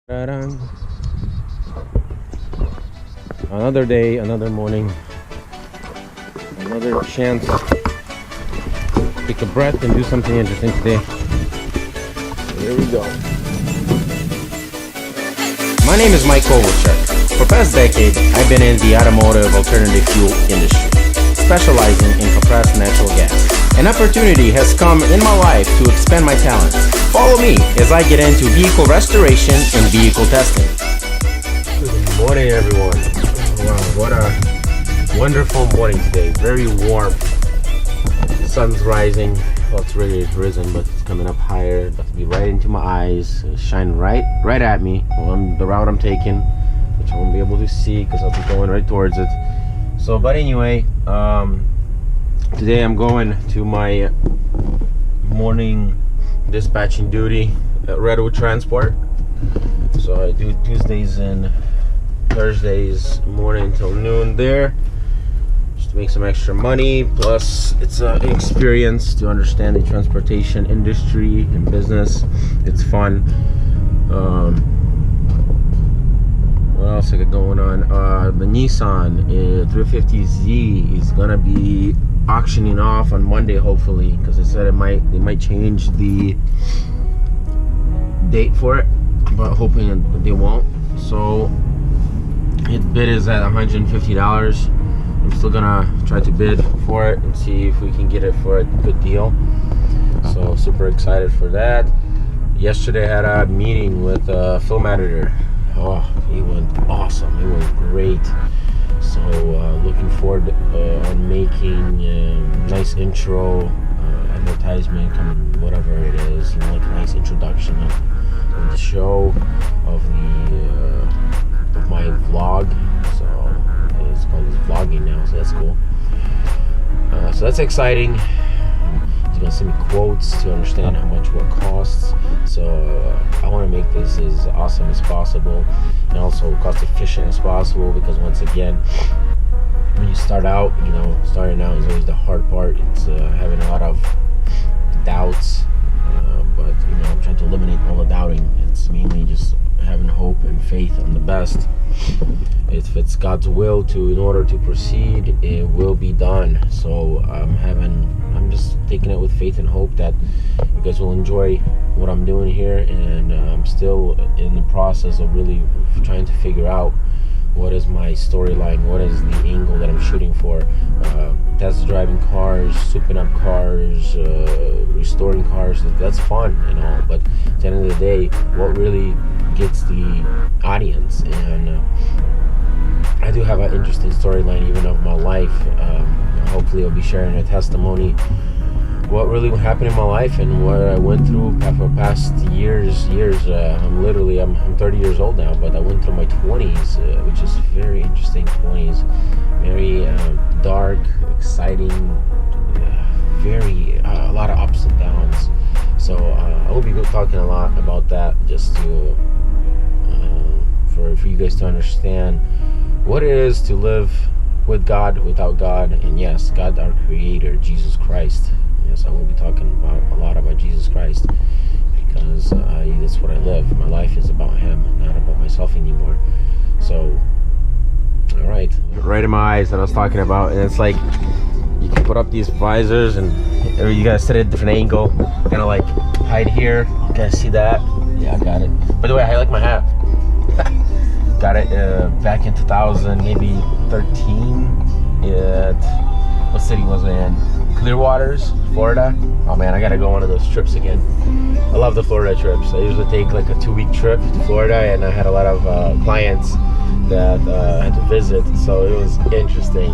Ta-da. Another day, another morning, another chance to take a breath and do something interesting today. Here we go. My name is Mike Kovalchuk. For the past decade, I've been in the automotive alternative fuel industry, specializing in compressed natural gas. An opportunity has come in my life to expand my talents. Follow me as I get into vehicle restoration and vehicle testing. Good morning, everyone. Wow, what a wonderful morning today. Very warm. The sun's rising. Well, it's already risen, but it's coming up higher. It's about to be right into my eyes. It's shining right at me on the route I'm taking, which I won't be able to see because I'll be going right towards it. So, but anyway, today I'm going to my morning dispatching duty at Redwood Transport. So I do Tuesdays and Thursdays morning till noon there, just to make some extra money. Plus it's an experience to understand the transportation industry and business. It's fun. What else I got going on? The Nissan 350Z is gonna be auctioning off on Monday, hopefully, because they said they might change the date for it, but hoping that they won't. So its bid is at $150. I'm still gonna try to bid for it and see if we can get it for a good deal. So super excited for that. Yesterday I had a meeting with a film editor. Oh, he went awesome. He went great. So looking forward on making nice intro, advertisement, whatever it is, like a nice introduction of the show, of my vlog. So it's called vlogging now, so that's cool. So that's exciting. He's gonna send me quotes to understand how much what costs. So I want to make this as awesome as possible and also cost efficient as possible, because once again, when you start out, starting out is always the hard part. It's having a lot of doubts, but I'm trying to eliminate all the doubting. It's mainly just having hope and faith on the best. If it's God's will in order to proceed, it will be done. So I'm just taking it with faith and hope that you guys will enjoy what I'm doing here, and I'm still in the process of really trying to figure out what is my storyline, what is the angle that I'm shooting for. Test driving cars, souping up cars, restoring cars, that's fun and all, but at the end of the day, what really gets the audience? And I do have an interesting storyline even of my life. Hopefully I'll be sharing a testimony what really happened in my life and what I went through for past years. I'm 30 years old now, but I went through my 20s, which is very interesting. 20s, very dark, exciting, very a lot of ups and downs. So I will be talking a lot about that, just to for you guys to understand what it is to live with God, without God, and yes, God, our Creator, Jesus Christ. Yes, I will be talking a lot about Jesus Christ, because that's what I live. My life is about Him, not about myself anymore. So, all right in my eyes that I was talking about, and it's like you can put up these visors, and you gotta sit at a different angle, kind of like hide here. You guys see that? Yeah, I got it. By the way, I like my hat. Got it back in 2000, maybe 13. What city was it in? Clearwaters, Florida. Oh man, I gotta go on one of those trips again. I love the Florida trips. I usually take like a 2-week trip to Florida, and I had a lot of clients that I had to visit, so it was interesting.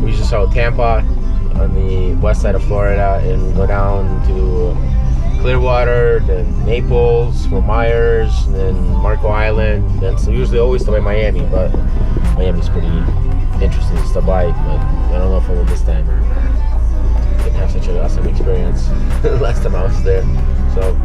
We usually start with Tampa on the west side of Florida and go down to Clearwater, then Naples, Fort Myers, and then Marco Island, then so usually always stop by Miami, but Miami's pretty interesting to stop by, but I don't know if I will this time. I didn't have such an awesome experience last time I was there. So,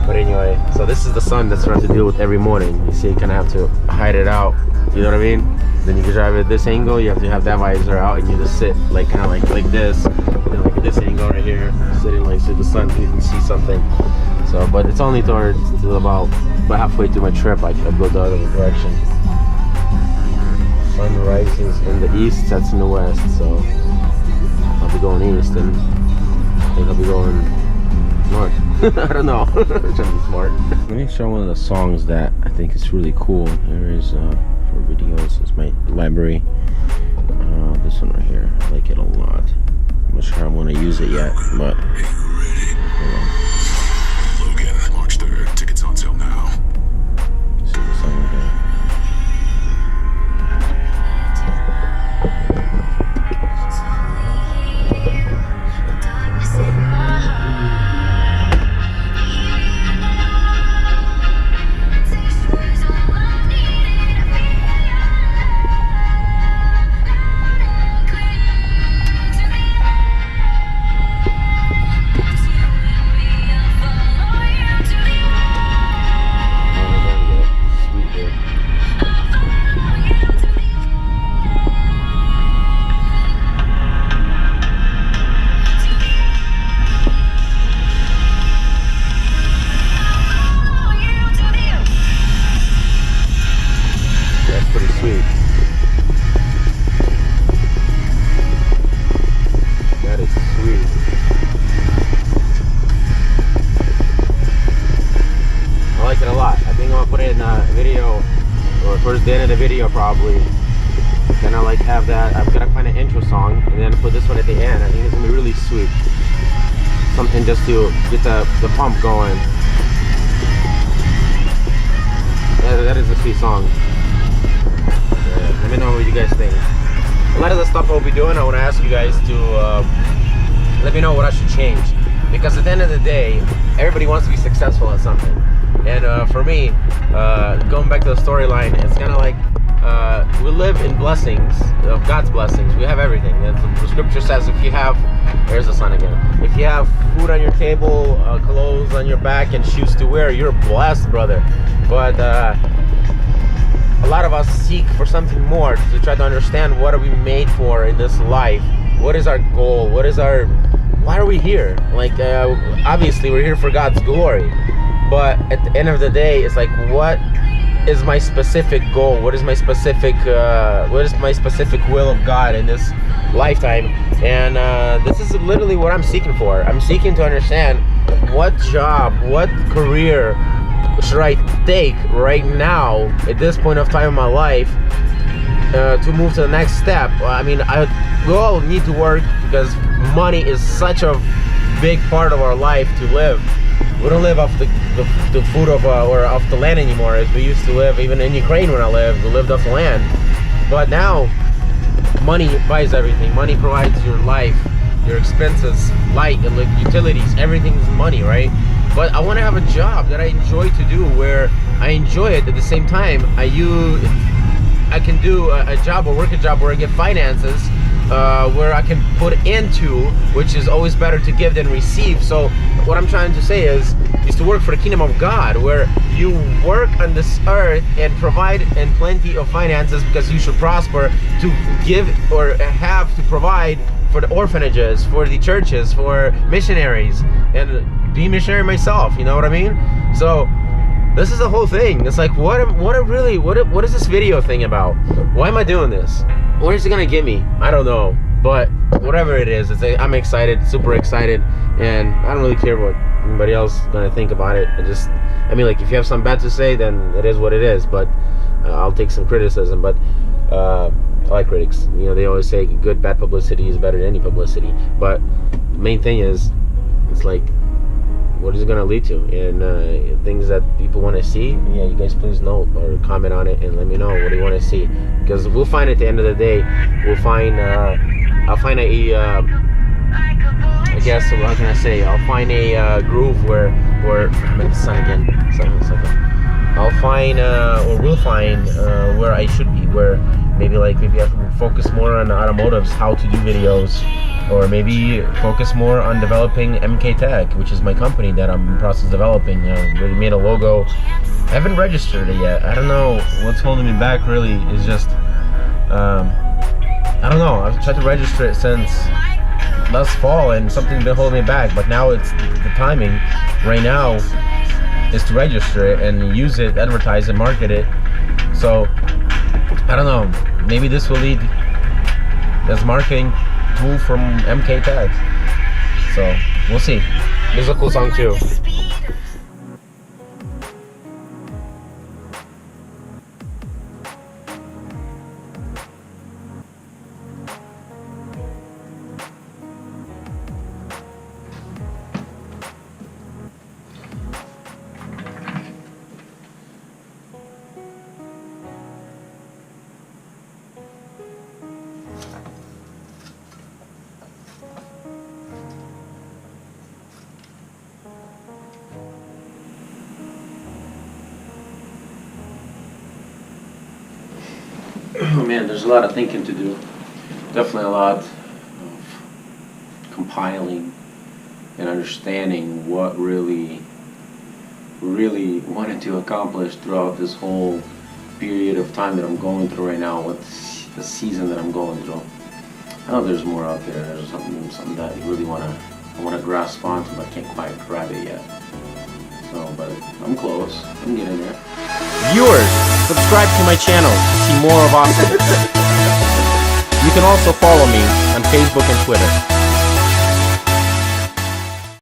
but anyway, so this is the sun that's hard to deal with every morning. You see, you kind of have to hide it out, you know what I mean? Then you can drive at this angle, you have to have that visor out, and you just sit like kind of like this, and like this angle right here, sitting like so the sun, you can see something. So, but it's only towards about But halfway through my trip, I go the other direction. Sun rises in the east, sets in the west, so I'll be going east, and I think I'll be going north. I don't know. I'm trying to be smart. Let me show one of the songs that I think is really cool. Here is for videos. It's my library. This one right here. I like it a lot. I'm not sure I want to use it yet, but. Logan, March 3rd. Tickets on sale now. See the song again. Towards the end of the video, probably gonna like have that. I'm gonna find an intro song and then put this one at the end. I think it's gonna be really sweet. Something just to get the pump going. Yeah, that is a sweet song. Yeah, let me know what you guys think. A lot of the stuff I'll be doing, I want to ask you guys to let me know what I should change, because at the end of the day, everybody wants to be successful at something. And for me, going back to the storyline, it's kind of like we live in blessings, of God's blessings. We have everything. The scripture says if you have, there's the sun again, if you have food on your table, clothes on your back, and shoes to wear, you're blessed, brother. But a lot of us seek for something more to try to understand what are we made for in this life. What is our goal? Why are we here? Like, obviously we're here for God's glory. But at the end of the day, it's like, what is my specific goal? What is my specific will of God in this lifetime? And this is literally what I'm seeking for. I'm seeking to understand what job, what career should I take right now at this point of time in my life to move to the next step. I mean, we all need to work because money is such a big part of our life to live. We don't live off the food of or off the land anymore as we used to live. Even in Ukraine when I lived, we lived off the land. But now, money buys everything. Money provides your life, your expenses, light, and utilities. Everything's money, right? But I want to have a job that I enjoy to do, where I enjoy it at the same time. I can do a job or work a job where I get finances, where I can put into, which is always better to give than receive. So what I'm trying to say is to work for the kingdom of God, where you work on this earth and provide in plenty of finances because you should prosper, to give or have to provide for the orphanages, for the churches, for missionaries, and be missionary myself, you know what I mean? So this is the whole thing. It's like, what is this video thing about? Why am I doing this? Where is it gonna get me? I don't know, but whatever it is, I'm excited, super excited, and I don't really care what anybody else is gonna think about it. I mean, like, if you have something bad to say, then it is what it is. But I'll take some criticism. But I like critics. You know, they always say good, bad publicity is better than any publicity. But the main thing is, it's like, what is it going to lead to? And things that people want to see, yeah, you guys please note or comment on it and let me know what do you want to see, because we'll find at the end of the day, I'll find I guess, how can I say, I'll find a groove where I'm in the sun again, I'll find or we'll find where I should be, where maybe I should focus more on automotives, how to do videos, or maybe focus more on developing MK Tech, which is my company that I'm in the process of developing. Really made a logo. I haven't registered it yet. I don't know what's holding me back, really. Is just I don't know. I've tried to register it since last fall and something's been holding me back, but now it's the timing. Right now is to register it and use it, advertise it, market it. So I don't know, maybe this will lead as marketing tool from MK Tags. So we'll see. This is a cool song too. Oh man, there's a lot of thinking to do. Definitely a lot of compiling and understanding what really wanted to accomplish throughout this whole period of time that I'm going through right now, what the season that I'm going through. I know there's more out there. There's something that I really wanna grasp onto, but I can't quite grab it yet. So, but I'm close. I'm getting there. Viewers, subscribe to my channel to see more of Austin. You can also follow me on Facebook and Twitter.